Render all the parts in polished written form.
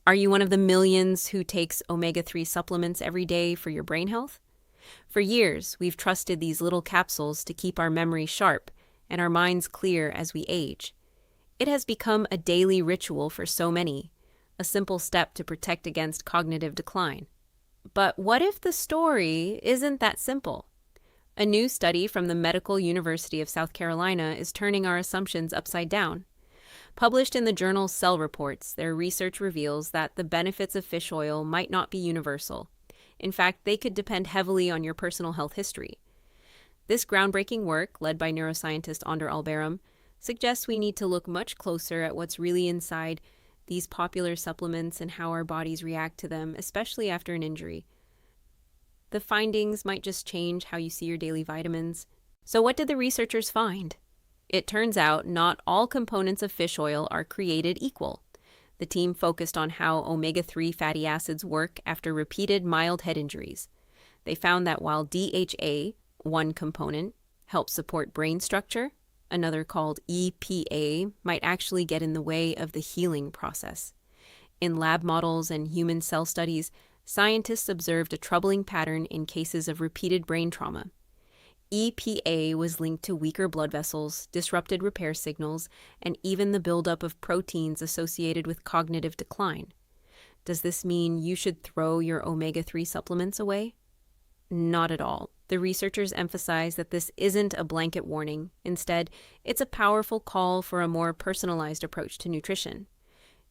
Are you one of the millions who takes omega-3 supplements every day for your brain health? For years, we've trusted these little capsules to keep our memory sharp and our minds clear as we age. It has become a daily ritual for so many, a simple step to protect against cognitive decline. But what if the story isn't that simple? A new study from the Medical University of South Carolina is turning our assumptions upside down. Published in the journal Cell Reports, their research reveals that the benefits of fish oil might not be universal. In fact, they could depend heavily on your personal health history. This groundbreaking work, led by neuroscientist Ander Alberum, suggests we need to look much closer at what's really inside these popular supplements and how our bodies react to them, especially after an injury. The findings might just change how you see your daily vitamins. So what did the researchers find? It turns out not all components of fish oil are created equal. The team focused on how omega-3 fatty acids work after repeated mild head injuries. They found that while DHA, one component, helps support brain structure, another called EPA might actually get in the way of the healing process. In lab models and human cell studies, scientists observed a troubling pattern in cases of repeated brain trauma. EPA was linked to weaker blood vessels, disrupted repair signals, and even the buildup of proteins associated with cognitive decline. Does this mean you should throw your omega-3 supplements away? Not at all. The researchers emphasize that this isn't a blanket warning. Instead, it's a powerful call for a more personalized approach to nutrition.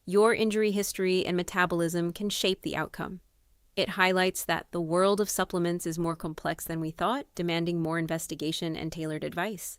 Your injury history and metabolism can shape the outcome. It highlights that the world of supplements is more complex than we thought, demanding more investigation and tailored advice.